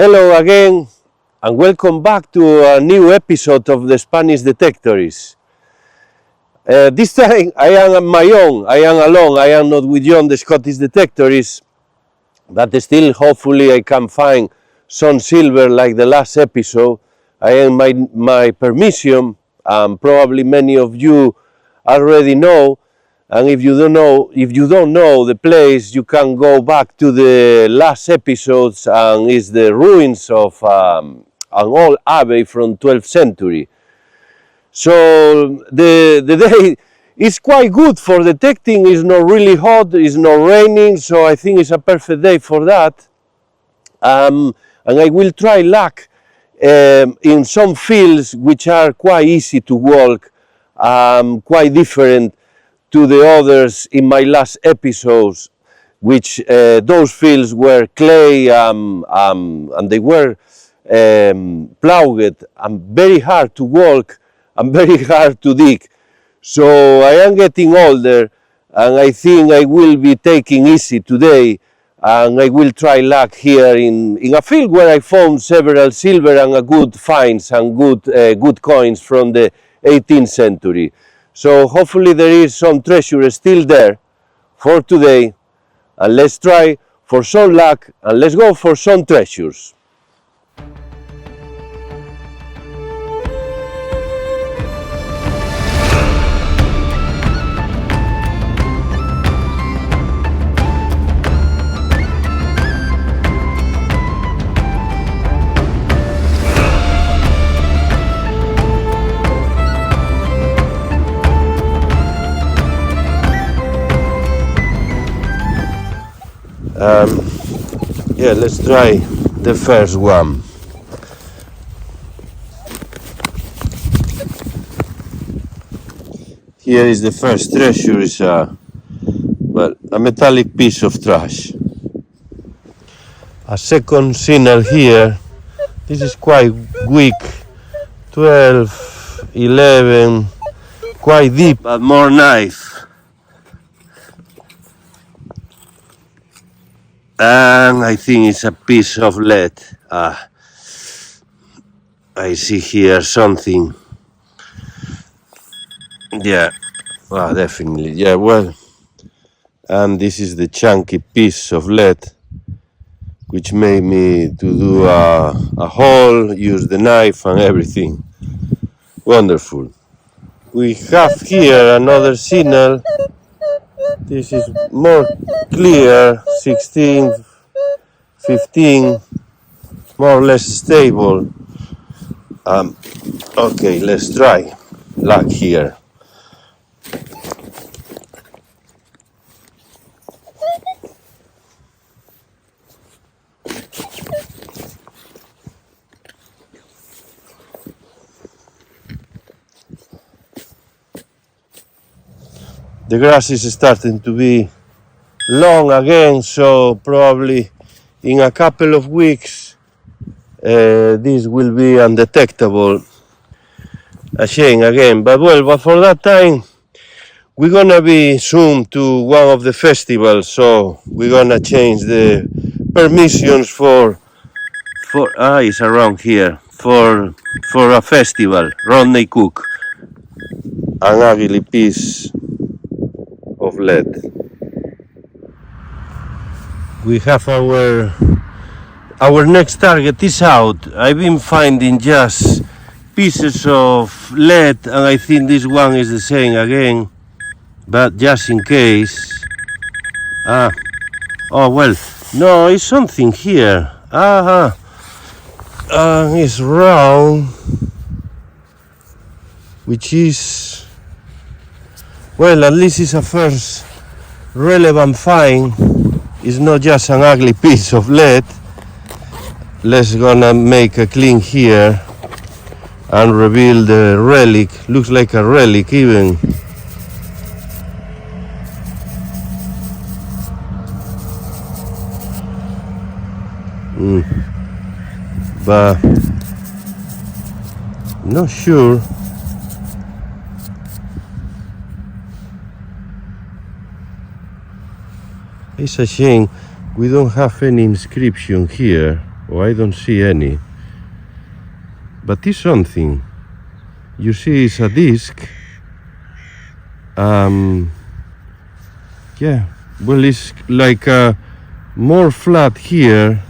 Hello again, and welcome back to a new episode of the Spanish Detectorist. This time I am on my own, I am alone, I am not with John, the Scottish Detectorist, but still hopefully I can find some silver like the last episode. I am in my permission, and probably many of you already know. And if you don't know the place, you can go back to the last episodes, and it's the ruins of an old abbey from 12th century. So the day is quite good for detecting. It's not really hot, it's not raining, so I think it's a perfect day for that. And I will try luck in some fields which are quite easy to walk, quite different to the others in my last episodes, which those fields were clay and they were ploughed and very hard to walk and very hard to dig. So I am getting older, and I think I will be taking easy today, and I will try luck here in a field where I found several silver and a good finds and good coins from the 18th century. So hopefully there is some treasure still there for today, and let's try for some luck and let's go for some treasures. Yeah, let's try the first one. Here is the first treasure. Is a metallic piece of trash. A second signal here. This is quite weak. 12, 11, quite deep, but more knife. And I think it's a piece of lead. I see here something. Yeah, well, definitely. Yeah, well, and this is the chunky piece of lead, which made me to do a hole, use the knife and everything. Wonderful. We have here another signal. This is more clear, 16, 15, more or less stable. Okay, let's try luck here. The grass is starting to be long again, so probably in a couple of weeks this will be undetectable. A shame again, but for that time we're gonna be soon to one of the festivals, so we're gonna change the permissions for it's around here for a festival. Rodney Cook, an ugly piece of lead. We have our next target is out. I've been finding just pieces of lead, and I think this one is the same again, but just in case. Oh well, no, it's something here. It's round, which is, well, at least it's a first relevant find. It's not just an ugly piece of lead. Let's gonna make a clean here and reveal the relic. Looks like a relic even. But not sure. It's a shame we don't have any inscription here. Oh, I don't see any. But it's something. You see, it's a disc. Yeah, well, it's like more flat here.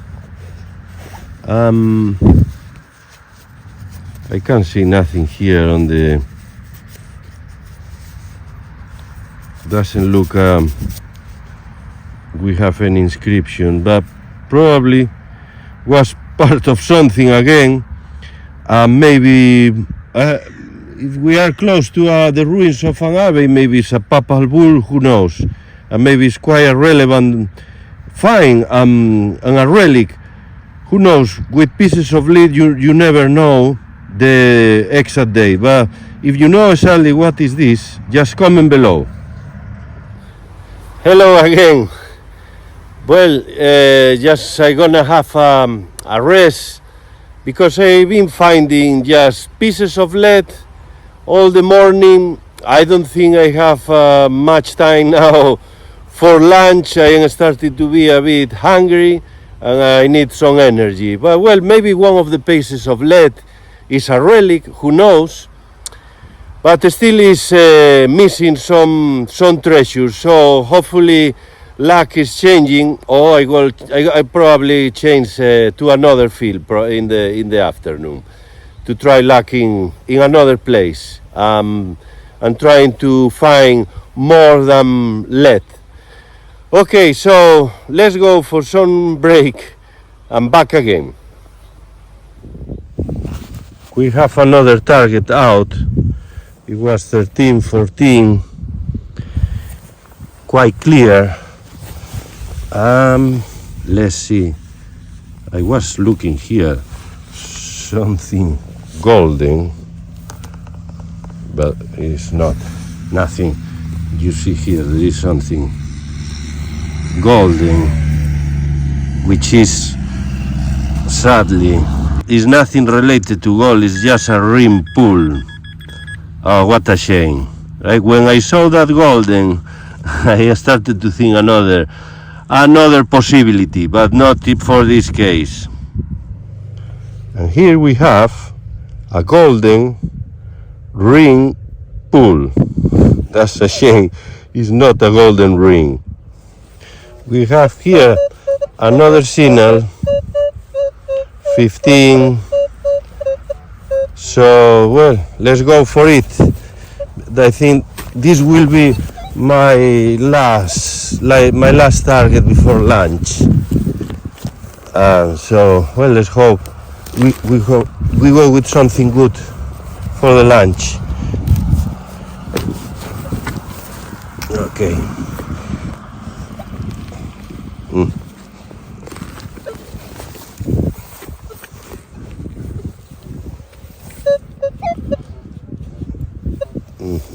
I can't see nothing here on the. Doesn't look we have an inscription, but probably was part of something again. Maybe if we are close to the ruins of an abbey, maybe it's a papal bull, who knows? Maybe it's quite a relevant find and a relic, who knows? With pieces of lead, you never know the exact day. But if you know exactly what is this, just comment below. Hello again. Well, just I'm gonna have a rest because I've been finding just pieces of lead all the morning. I don't think I have much time now for lunch. I am starting to be a bit hungry and I need some energy. But well, maybe one of the pieces of lead is a relic, who knows? But still is missing some treasures. So hopefully luck is changing, or I probably change to another field in the afternoon to try luck in another place. And trying to find more than lead. Okay, so let's go for some break and back again. We have another target out. It was 13, 14, quite clear. Let's see. I was looking here, something golden, but it's not. Nothing. You see here, there is something golden, which is sadly is nothing related to gold. It's just a rim pool. Oh, what a shame. Like when I saw that golden, I started to think another possibility, but not for this case. And here we have a golden ring pool. That's a shame. It's not a golden ring. We have here another signal, 15. So, well, let's go for it. I think this will be my last target before lunch. So, well, let's hope we go with something good for the lunch. Okay.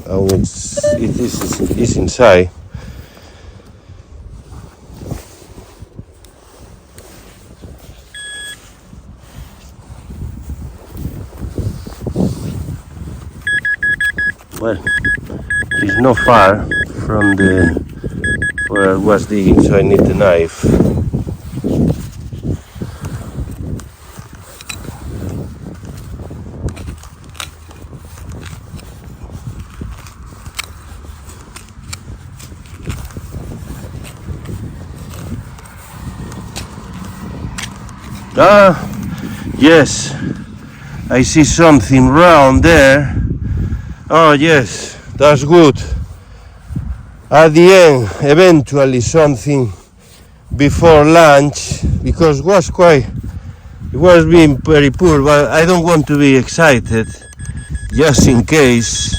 Oh, it is inside. Well, it's not far from where I was digging, so I need the knife. Ah, yes, I see something round there. Oh yes, that's good. At the end, eventually something before lunch, because it was being very poor, but I don't want to be excited, just in case.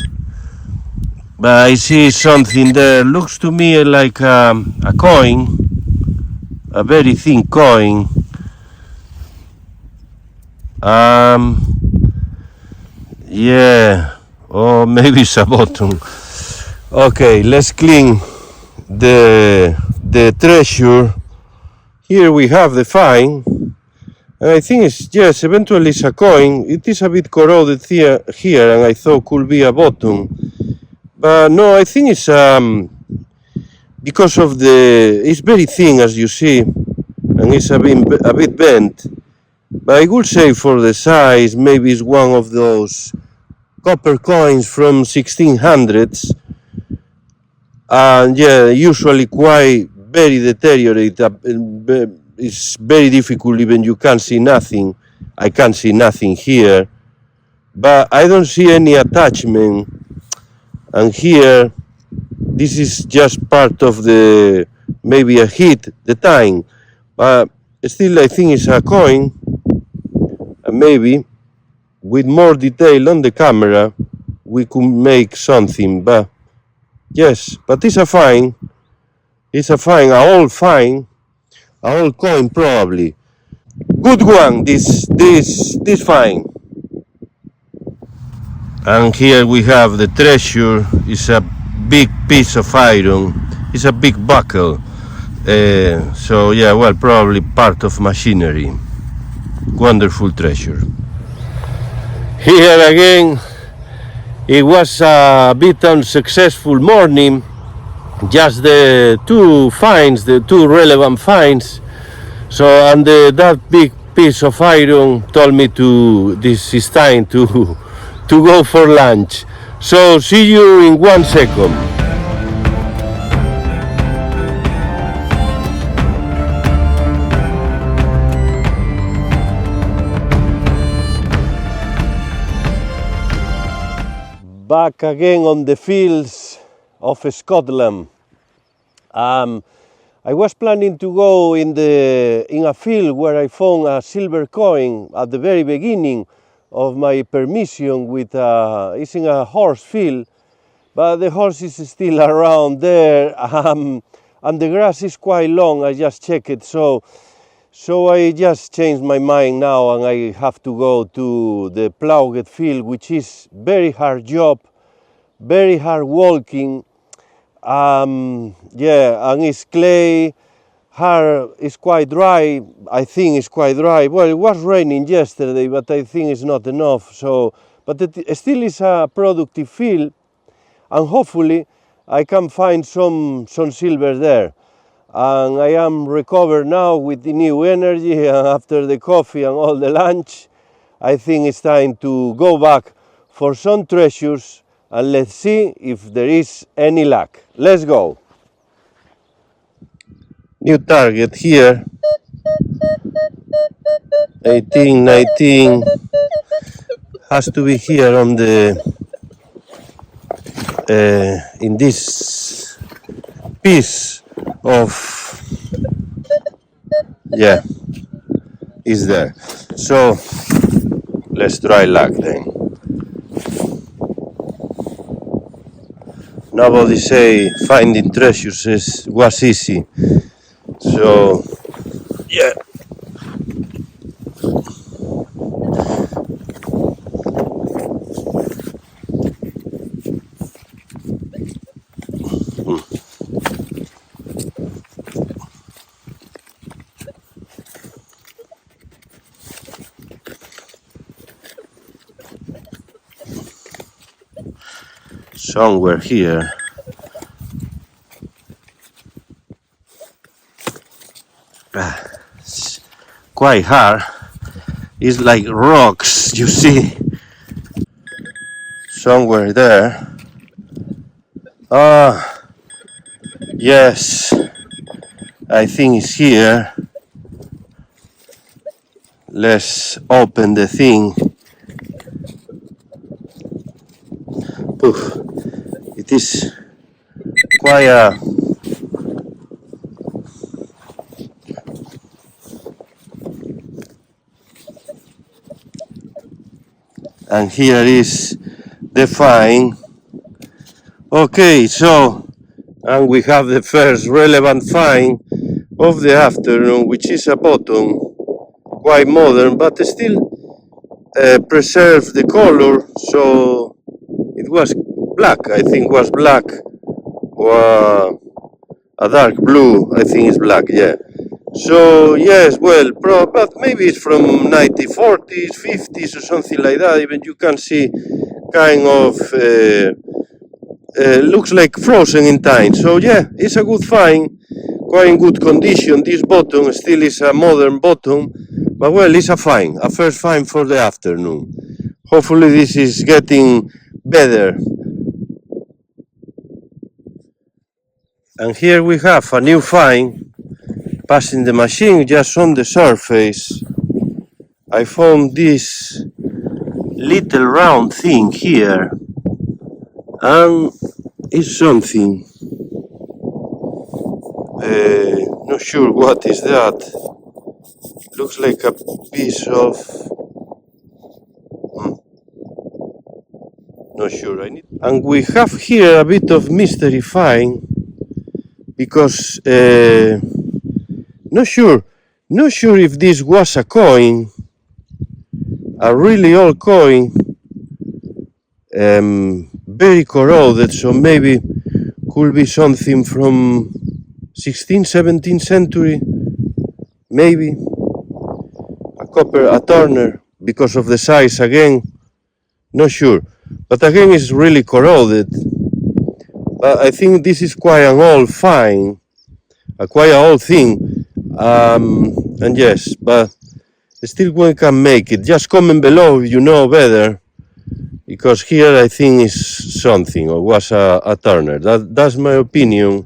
But I see something there, looks to me like a coin, a very thin coin. Yeah, or maybe it's a bottom. Okay, let's clean the treasure. Here we have the find, and I think it's, yes, eventually it's a coin. It is a bit corroded here, and I thought could be a bottom, but no, I think it's because of it's very thin, as you see, and it's a bit bent. But I would say for the size, maybe it's one of those copper coins from 1600s, and yeah, usually quite very deteriorated. It's very difficult, even you can't see nothing. I can't see nothing here, but I don't see any attachment. And here, this is just part of the, maybe a hit, the time, but still I think it's a coin, and maybe with more detail on the camera we could make something. But yes, but it's a fine, a old coin probably. Good one, this fine. And here we have the treasure. It's a big piece of iron. It's a big buckle. So yeah, well, probably part of machinery. Wonderful treasure. Here again, it was a bit unsuccessful morning. Just the two finds, the two relevant finds. So, and that big piece of iron told me this is time to go for lunch. So see you in 1 second. Back again on the fields of Scotland. I was planning to go in a field where I found a silver coin at the very beginning of my permission. It's in a horse field, but the horse is still around there, and the grass is quite long. I just checked it, so I just changed my mind now, and I have to go to the ploughed field, which is very hard job, very hard walking. Yeah, and it's clay, hard, it's quite dry. I think it's quite dry. Well, it was raining yesterday, but I think it's not enough. So, but it still is a productive field, and hopefully I can find some silver there. And I am recovered now with the new energy, and after the coffee and all the lunch, I think it's time to go back for some treasures, and let's see if there is any luck. Let's go. New target here. 18, 19. Has to be here on the in this piece of, yeah, is there. So let's try luck then. Nobody say finding treasures was easy. So yeah. Somewhere here. It's quite hard. It's like rocks, you see. Somewhere there. Yes. I think it's here. Let's open the thing. Poof. It is quite a and here is the find. Okay, so and we have the first relevant find of the afternoon, which is a bottom, quite modern, but still preserves the color. So it was black, I think was black, or a dark blue, I think it's black, yeah. So yes, well, but maybe it's from 1940s, 50s or something like that. Even you can see kind of looks like frozen in time. So yeah, it's a good find, quite in good condition. This bottom still is a modern bottom, But well, it's a first find for the afternoon. Hopefully this is getting better. And here we have a new find, passing the machine just on the surface. I found this little round thing here, and it's something. Not sure what is that. Looks like a piece of. Not sure. And we have here a bit of mystery find because not sure if this was a coin, a really old coin, very corroded, so maybe could be something from 16th, 17th century, maybe a turner, because of the size again, not sure, but again it's really corroded. But I think this is quite an old find, quite an old thing, and yes, but still one can make it. Just comment below if you know better, because here I think is something, or was a turner. That's my opinion.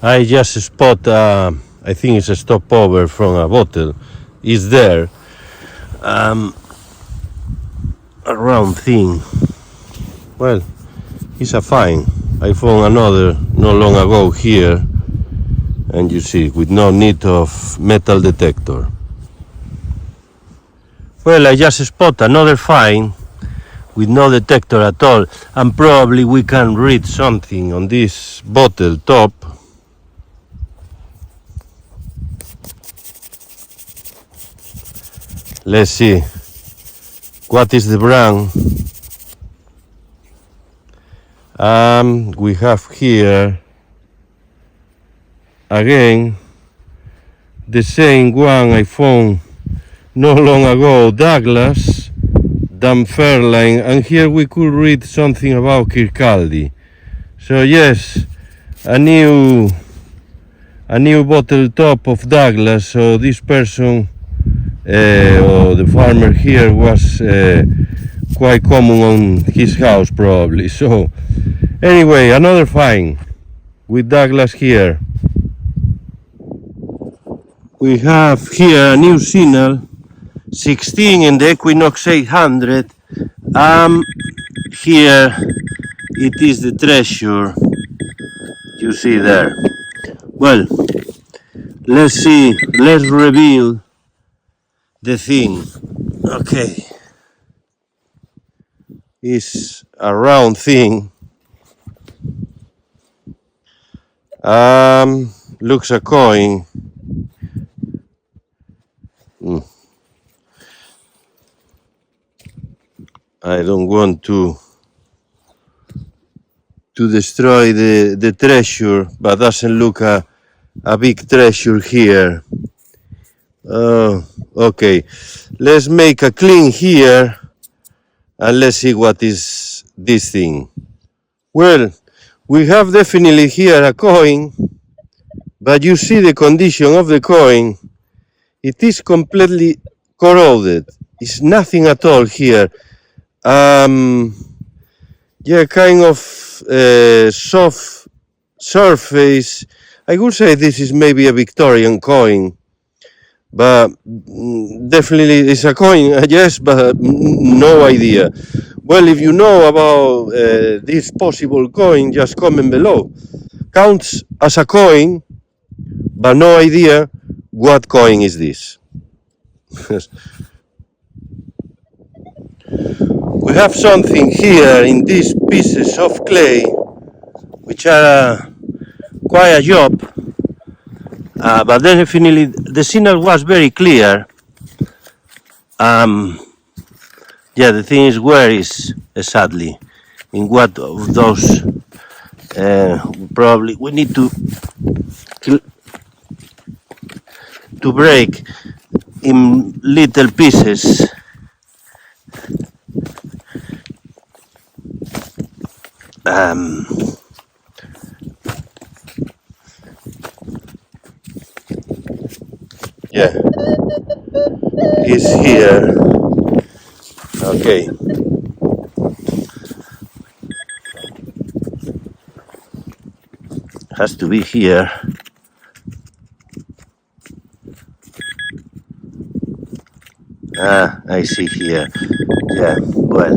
I just spot, I think it's a stopover from a bottle. It's there. A round thing. Well, it's a find. I found another not long ago here, and you see, with no need of metal detector. Well, I just spot another find with no detector at all, and probably we can read something on this bottle top. Let's see. What is the brand? We have here again the same one I found not long ago, Douglas, Dunfermline, and here we could read something about Kirkcaldy. So yes, a new bottle top of Douglas. So this person, or the farmer here, was quite common on his house probably. So anyway, another find with Douglas here. We have here a new signal, 16 in the Equinox 800. Here it is the treasure, you see there. Well, let's see, let's reveal the thing. Okay, it's a round thing. Looks a coin. I don't want to destroy the treasure, but doesn't look a big treasure here. Okay, let's make a clean here and let's see what is this thing. Well, we have definitely here a coin, but you see the condition of the coin. It is completely corroded. It's nothing at all here. Yeah, kind of soft surface. I would say this is maybe a Victorian coin, but definitely it's a coin, yes, but no idea. Well, if you know about this possible coin, just comment below. Counts as a coin, but no idea what coin is this. We have something here in these pieces of clay, which are quite a job, but definitely the signal was very clear. Yeah, the thing is, where is exactly, in what of those, probably we need to break in little pieces. Yeah, is here. Okay. Has to be here. Ah, I see here. Yeah, well,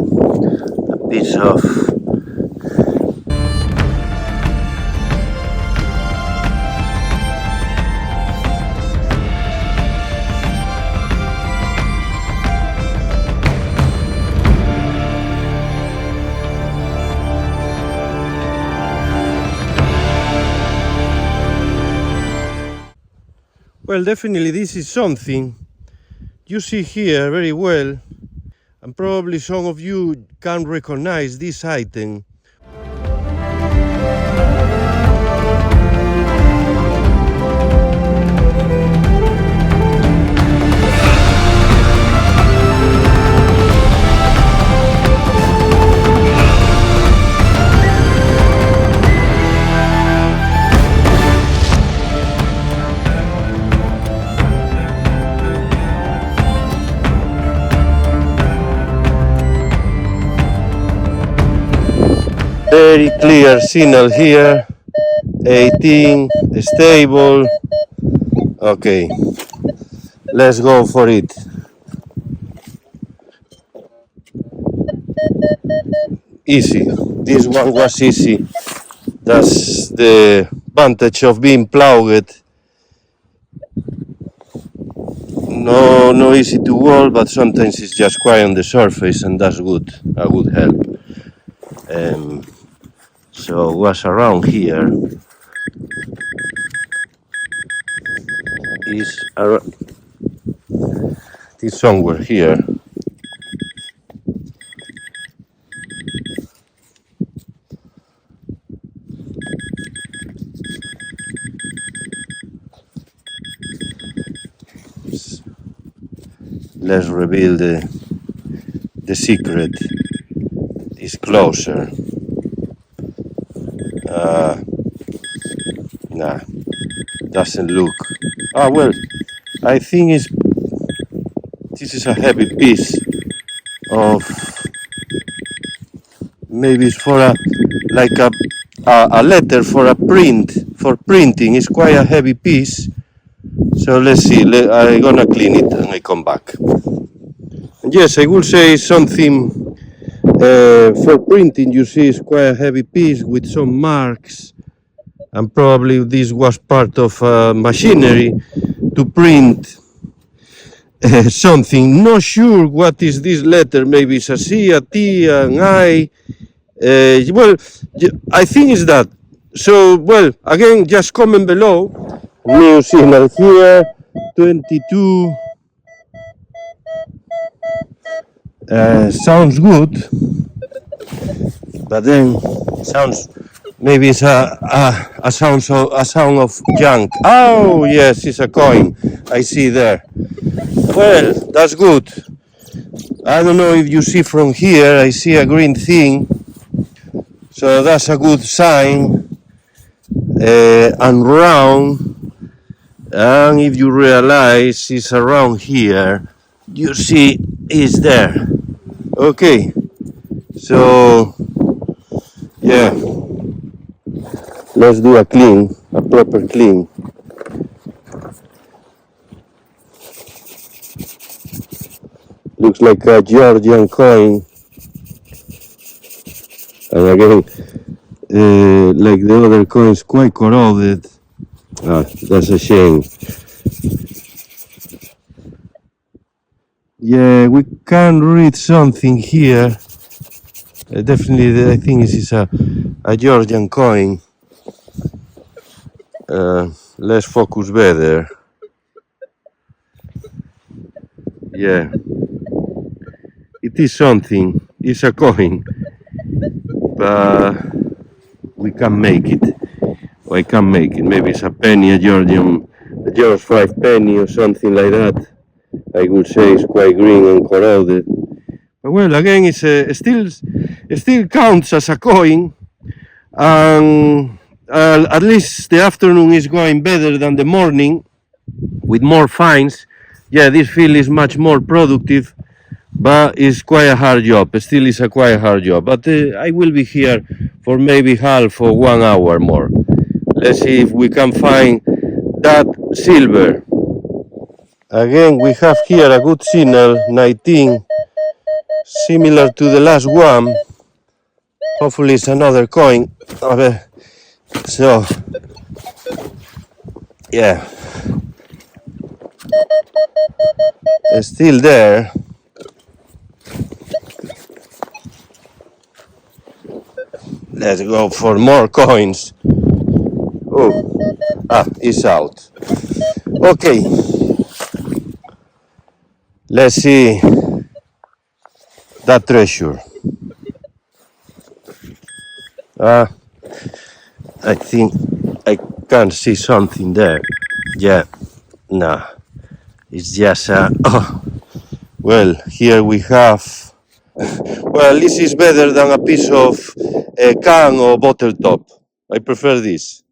a piece of... Well, definitely this is something you see here very well, and probably some of you can recognize this item. Very clear signal here. 18, stable. Okay, let's go for it. Easy. This one was easy. That's the advantage of being ploughed. No easy to wall, but sometimes it's just quiet on the surface, and that's good. A good help. So what's around here is somewhere here. Let's reveal the secret. Is closer. Nah, doesn't look. Ah, well, I think this is a heavy piece of, maybe it's for a letter for a for printing. It's quite a heavy piece. So let's see. I'm gonna clean it and I come back. And yes, I will say something. For printing, you see, it's quite a heavy piece with some marks, and probably this was part of machinery to print something. Not sure what is this letter. Maybe it's a C, a T, an I. Well, I think it's that. So, well, again, just comment below. New signal here, 22. Sounds good, but then sounds, maybe it's a sound of junk. Oh yes, it's a coin. I see there. Well, that's good. I don't know if you see from here. I see a green thing, so that's a good sign. And round, and if you realize it's around here, you see it's there. Okay, so yeah, let's do a proper clean. Looks like a Georgian coin, and again, like the other coins, quite corroded. That's a shame. Yeah, we can read something here. Definitely, I think this is a Georgian coin. Let's focus better. Yeah, it is something. It's a coin, but we can make it. I can make it. Maybe it's a penny, a George 5 penny or something like that. I would say it's quite green and corroded. But well, again, it still counts as a coin, and at least the afternoon is going better than the morning, with more finds. yeah, this field is much more productive, but it's quite a hard job. Still is a quite hard job. But I will be here for maybe half or 1 hour more. Let's see if we can find that silver. Again, we have here a good signal, 19, similar to the last one. Hopefully it's another coin. So, yeah, it's still there. Let's go for more coins. Oh, it's out. Okay, let's see that treasure. I think I can see something there. Yeah, nah, it's just well, here we have. Well, this is better than a piece of can or bottle top. I prefer this.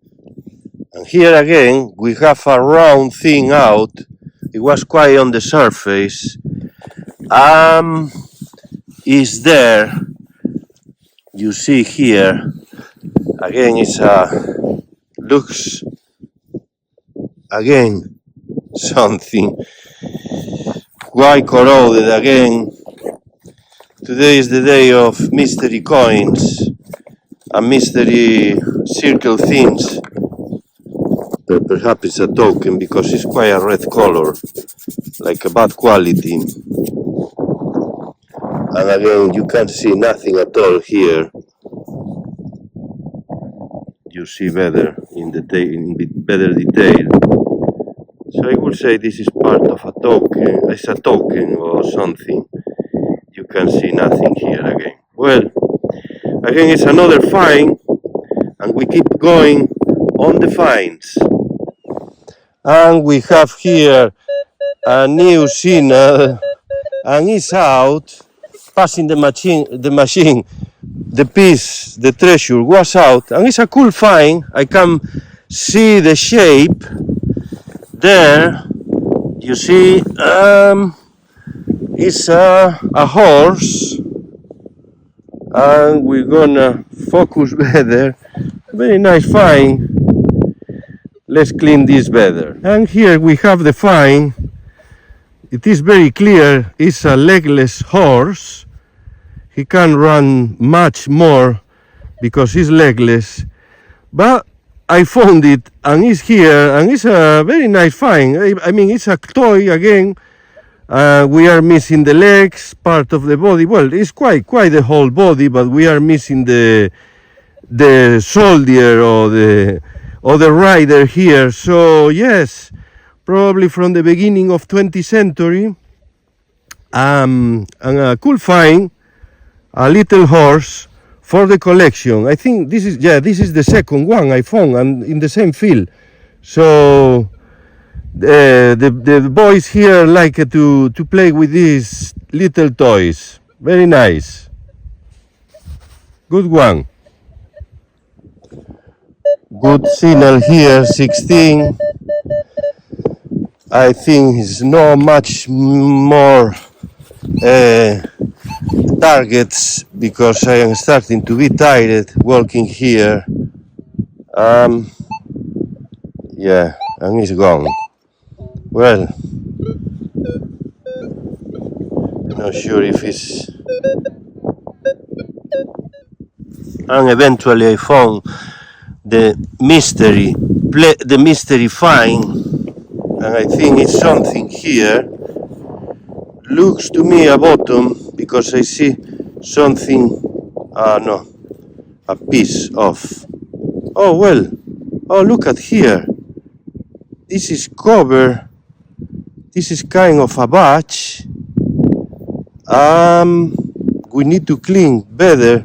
And here again, we have a round thing out. It was quite on the surface. Is there? You see here. Again, it's looks again something quite corroded again. Today is the day of mystery coins and mystery circle things. But perhaps it's a token because it's quite a red color, like a bad quality. And again, you can't see nothing at all here. You see better in better detail. So I would say this is part of a token. It's a token or something. You can see nothing here again. Well, again, it's another find, and we keep going on the finds. And we have here a new signal, and it's out, passing the machine, the piece, the treasure was out, and it's a cool find. I can see the shape there. You see, it's a horse, and we're gonna focus better. Very nice find. Let's clean this better. And here we have the find. It is very clear it's a legless horse. He can run much more because he's legless. But I found it and it's here and it's a very nice find. I mean, it's a toy again. We are missing the legs, part of the body. Well, it's quite the whole body, but we are missing the soldier or the rider here. So yes, probably from the beginning of 20th century. And a cool find, a little horse for the collection. I think this is the second one I found and in the same field. So the boys here like to play with these little toys. Very nice. Good one. Good signal here, 16. I think it's not much more targets because I am starting to be tired walking here. Yeah, and it's gone. Well, not sure if it's. And eventually I found the mystery find, and I think it's something here. Looks to me a bottom because I see something. No, a piece of. Oh well. Oh, look at here. This is cover. This is kind of a batch. We need to clean better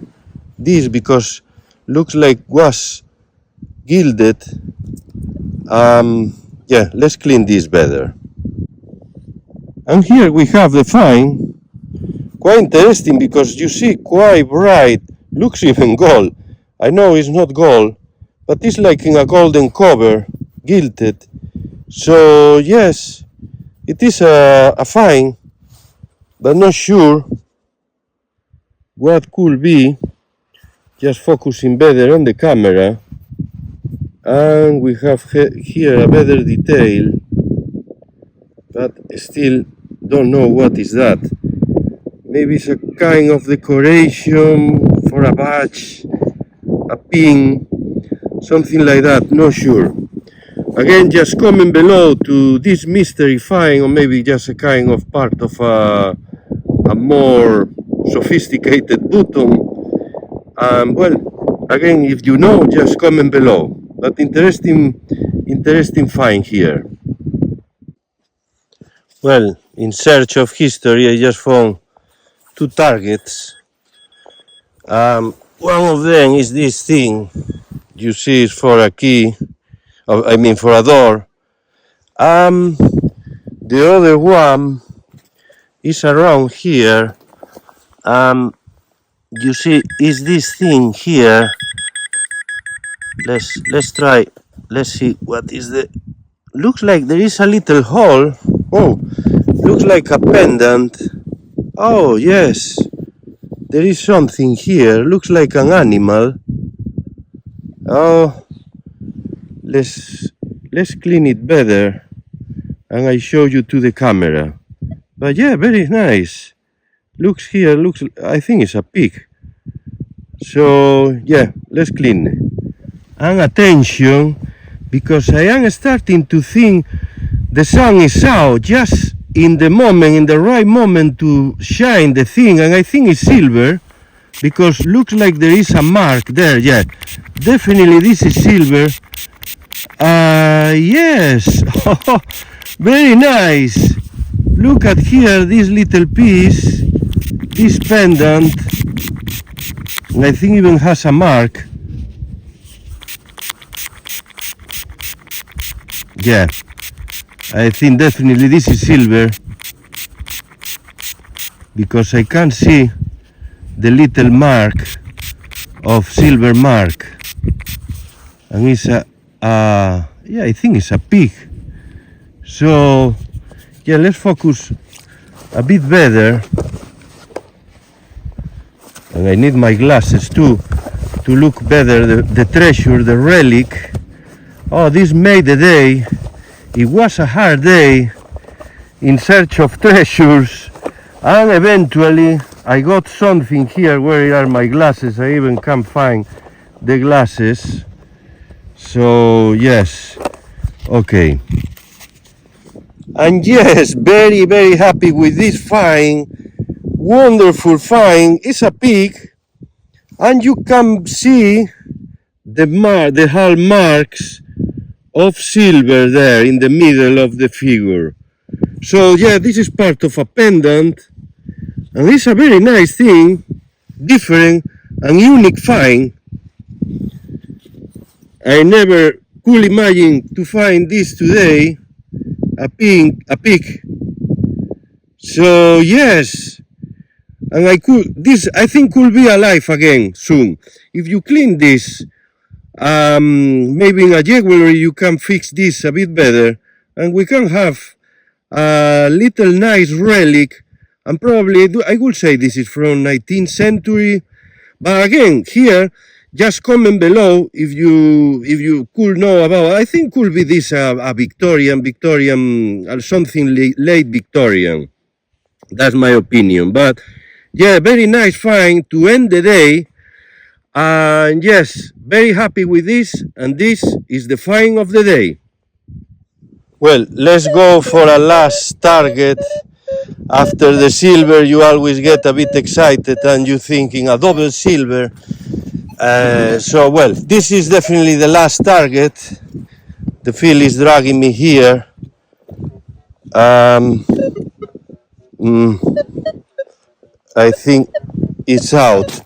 this because looks like was gilded. Yeah, let's clean this better. And here we have the find. Quite interesting because you see quite bright. Looks even gold. I know it's not gold, but it's like in a golden cover, gilded. So yes, It is a find, but not sure what could be. Just focusing better on the camera, and we have here a better detail, but still don't know what is that. Maybe it's a kind of decoration for a badge, a pin, something like that, not sure. Again, just comment below to this mystery find, or maybe just a kind of part of a more sophisticated button. Well, again, if you know, just comment below. But interesting find here. Well, in search of history, I just found two targets. One of them is this thing. You see, it's for a key. I mean, for a door. The other one is around here. You see, is this thing here. Let's try. Let's see what is the. Looks like there is a little hole. Oh, looks like a pendant. Oh yes, there is something here. Looks like an animal. Oh, let's clean it better, and I show you to the camera. But yeah, very nice. Looks here. Looks. I think it's a pig. So yeah, let's clean it. And attention, because I am starting to think the sun is out just in the moment, in the right moment to shine the thing, and I think it's silver, because looks like there is a mark there. Yeah, definitely this is silver. Yes. Very nice. Look at here, this little piece, this pendant, and I think even has a mark. Yeah, I think definitely this is silver, because I can't see the little mark of silver mark, and it's yeah, I think it's a pig. So yeah, let's focus a bit better, and I need my glasses too to look better the treasure, the relic. Oh, this made the day. It was a hard day in search of treasures, and eventually I got something here. Where are my glasses? I even can't find the glasses. So yes, okay. And yes, very happy with this find. Wonderful find. It's a pig, and you can see the hallmarks of silver there in the middle of the figure. So yeah, this is part of a pendant, and it's a very nice thing, different and unique find. I never could imagine to find this today, a pig. So yes, and this I think could be alive again soon. If you clean this, maybe in a jewelry you can fix this a bit better, and we can have a little nice relic. And probably I would say this is from 19th century. But again, here, just comment below if you could know about. I think could be this a Victorian, something late Victorian. That's my opinion. But yeah, very nice find to end the day. And yes, very happy with this, and this is the find of the day. Well, let's go for a last target. After the silver, you always get a bit excited and you're thinking a double silver. So, well, this is definitely the last target. The field is dragging me here. I think it's out.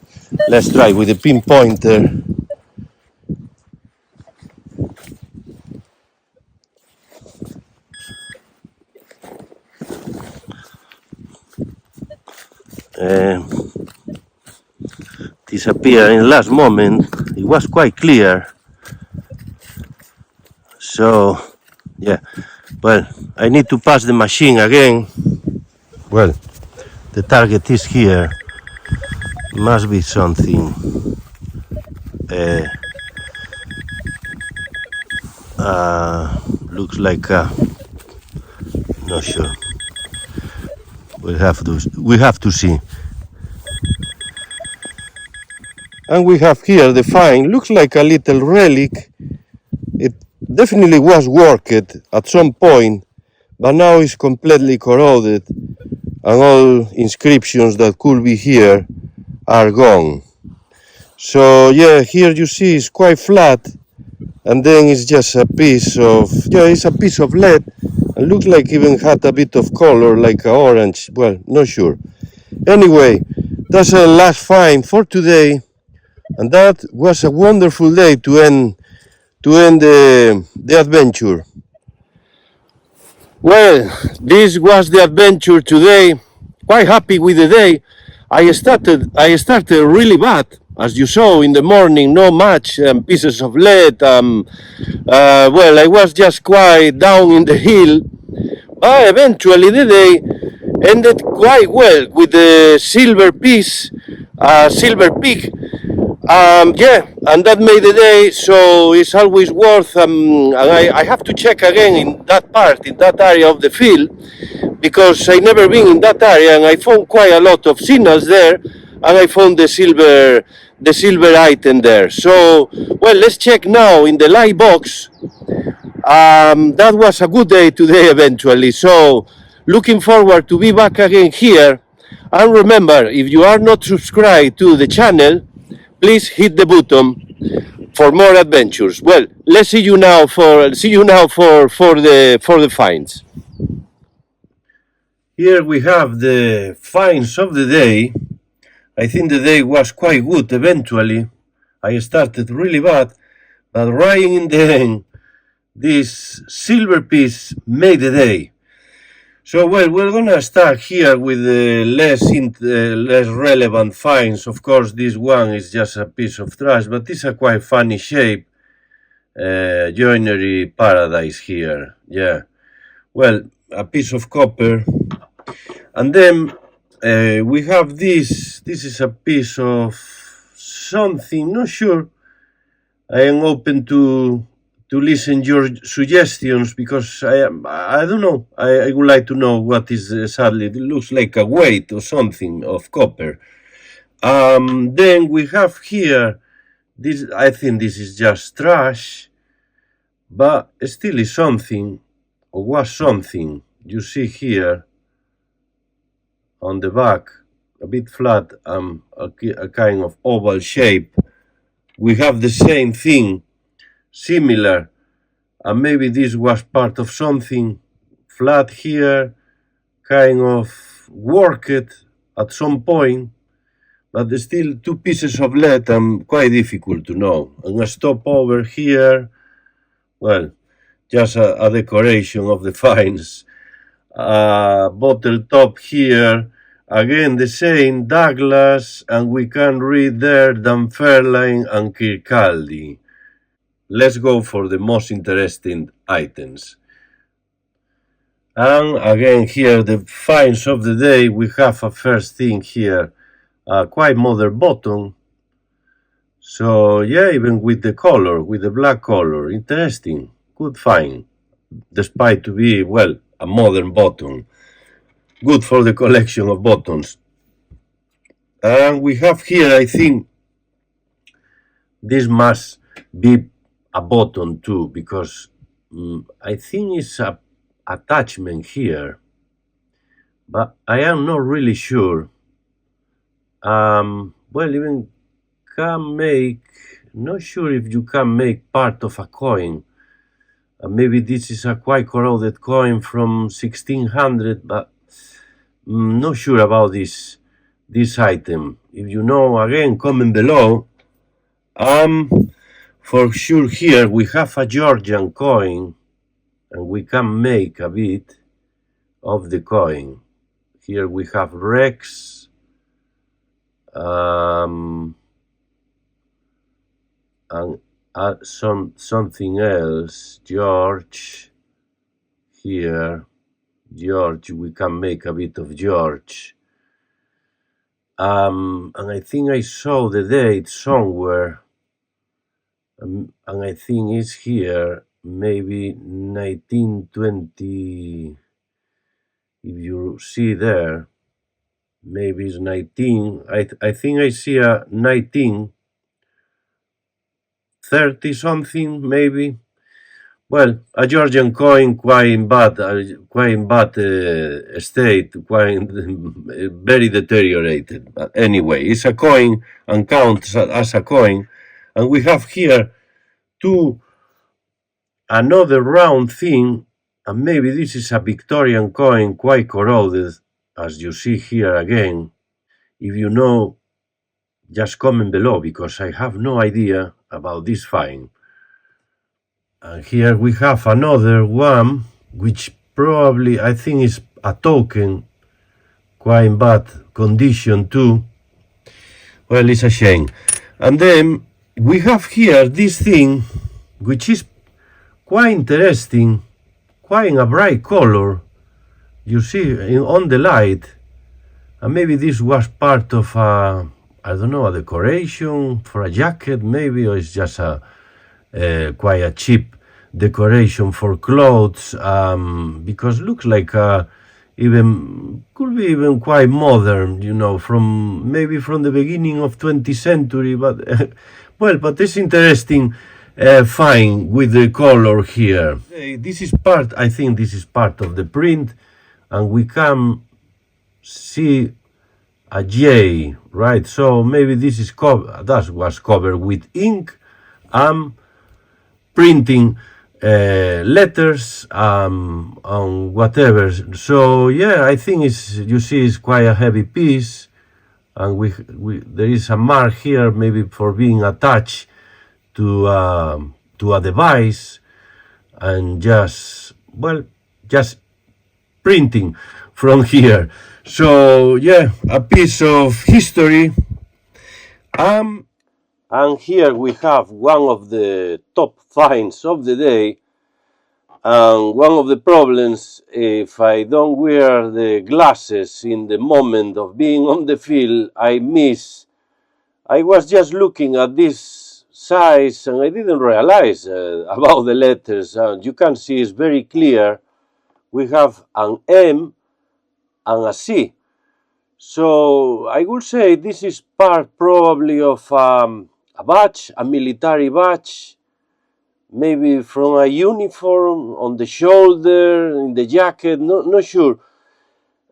Let's try with the pinpointer. Disappeared in the last moment. It was quite clear. So, yeah, Well, I need to pass the machine again. Well, the target is here. Must be something. Looks like not sure. We have to see. And we have here the find. Looks like a little relic. It definitely was worked at some point, but now it's completely corroded, and all inscriptions that could be here are gone. So yeah, here you see it's quite flat, and then it's just a piece of, yeah, it's a piece of lead, and looks like even had a bit of color, like a orange. Well, not sure. Anyway, that's the last find for today, and that was a wonderful day to end the adventure. Well, this was the adventure today. Quite happy with the day. I started really bad, as you saw in the morning. No much pieces of lead. Well, I was just quite down in the hill. But eventually the day ended quite well with the silver piece, silver pig. Yeah, and that made the day, so it's always worth, and I have to check again in that part, in that area of the field, because I never been in that area, and I found quite a lot of signals there, and I found the silver item there. So, well, let's check now in the light box. That was a good day today eventually, so looking forward to be back again here. And remember, if you are not subscribed to the channel, please hit the button for more adventures. Well, let's see you now for the finds. Here we have the finds of the day. I think the day was quite good eventually. I started really bad, but right in the end, this silver piece made the day. So, well, we're gonna start here with the less relevant finds. Of course, this one is just a piece of trash, but it's a quite funny shape. Joinery paradise here. Yeah. Well, a piece of copper, and then we have this. This is a piece of something. Not sure. I am open to listen your suggestions, because I don't know. I would like to know what is sadly. It looks like a weight or something of copper. Then we have here this. I think this is just trash, but still is something, or was something. You see here on the back, a bit flat, a kind of oval shape. We have the same thing, similar, and maybe this was part of something flat here, kind of worked at some point, but there's still two pieces of lead and quite difficult to know. And a stop over here, well, just a decoration of the finds. Bottle top here, again the same, Douglas, and we can read there Dunfermline and Kirkcaldy. Let's go for the most interesting items. And again here, the finds of the day. We have a first thing here, quite modern button. So yeah, even with the color, with the black color, interesting, good find, despite to be, well, a modern button. Good for the collection of buttons. And we have here, I think, this must be a button too, because I think it's a attachment here, but I am not really sure. Well, even can make, not sure if you can make part of a coin. Maybe this is a quite corroded coin from 1600, but not sure about this item. If you know, again, comment below. For sure here we have a Georgian coin, and we can make a bit of the coin. Here we have Rex, and something else, George. here, George, we can make a bit of George. And I think I saw the date somewhere, and I think it's here, maybe 1920, if you see there, maybe it's 19, I think I see a 1930 something, maybe. Well, a Georgian coin quite in bad state, quite very deteriorated. But anyway, it's a coin and counts as a coin. And we have here another round thing, and maybe this is a Victorian coin, quite corroded, as you see here again. If you know, just comment below, because I have no idea about this find. And here we have another one, which probably I think is a token, quite in bad condition too. Well, it's a shame. And then we have here this thing, which is quite interesting, quite in a bright color. You see on the light, and maybe this was part of a, I don't know, a decoration for a jacket, maybe, or it's just a quite a cheap decoration for clothes, because looks like even could be even quite modern, you know, from maybe from the beginning of 20th century, but well, but it's interesting find with the color here. This is part, I think this is part of the print, and we can see a J, right? So maybe this is that was covered with ink and printing letters on whatever. So yeah, I think it's, you see, it's quite a heavy piece, and there is a mark here, maybe for being attached to a device, and just printing from here. So yeah, a piece of history. And here we have one of the top finds of the day. And one of the problems, if I don't wear the glasses in the moment of being on the field, I was just looking at this size, and I didn't realize about the letters. You can see it's very clear. We have an M and a C. So I would say this is part probably of a badge, a military badge, maybe from a uniform on the shoulder, in the jacket, not sure.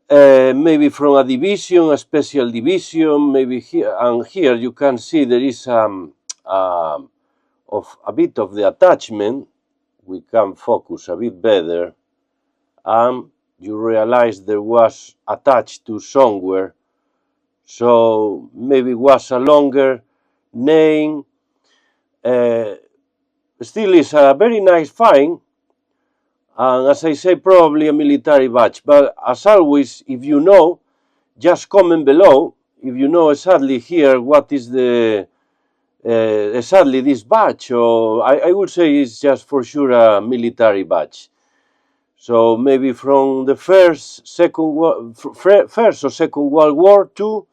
Maybe from a division, a special division, maybe here. And here you can see there is of a bit of the attachment. We can focus a bit better. You realize there was attached to somewhere. So maybe it was a longer name. Still is a very nice find, and as I say, probably a military badge. But as always, if you know, just comment below if you know exactly here what is the exactly this badge. Or I would say it's just for sure a military badge. So maybe from the first or second World War too.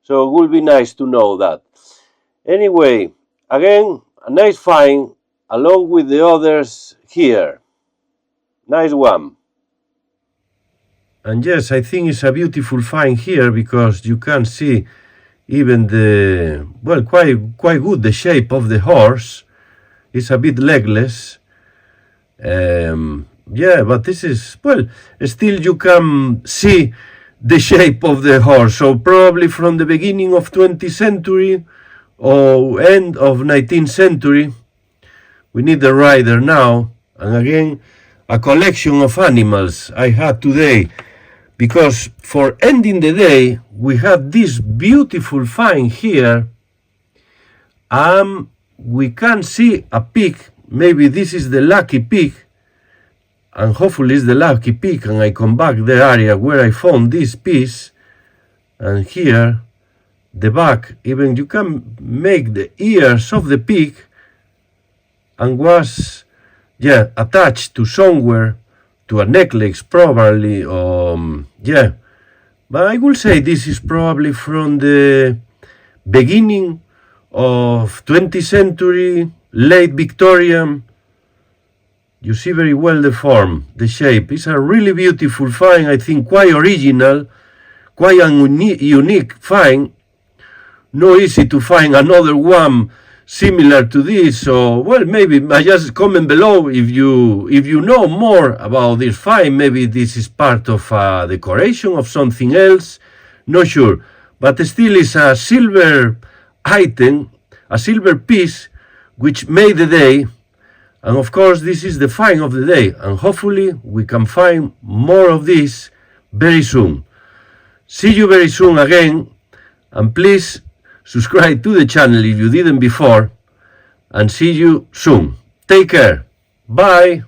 So it would be nice to know that. Anyway, again, a nice find along with the others here. Nice one. And yes, I think it's a beautiful find here, because you can see even the, well, quite good, the shape of the horse. It's a bit legless. Yeah, but this is, well, still you can see the shape of the horse. So probably from the beginning of 20th century or end of 19th century. We need the rider now. And again, a collection of animals I had today, because for ending the day we had this beautiful find here. We can see a pig. Maybe this is the lucky pig, and hopefully it's the lucky pig, and I come back the area where I found this piece. And here the back, even you can make the ears of the pig, and was attached to somewhere to a necklace probably, yeah. But I will say this is probably from the beginning of 20th century, late Victorian. You see very well the form, the shape. It's a really beautiful find, I think quite original, quite a unique find. No easy to find another one similar to this, so well, maybe just comment below if you know more about this find. Maybe this is part of a decoration of something else, not sure, but still is a silver item, a silver piece which made the day. And of course this is the find of the day, and hopefully we can find more of this very soon. See you very soon again, and please subscribe to the channel if you didn't before, and see you soon. Take care. Bye.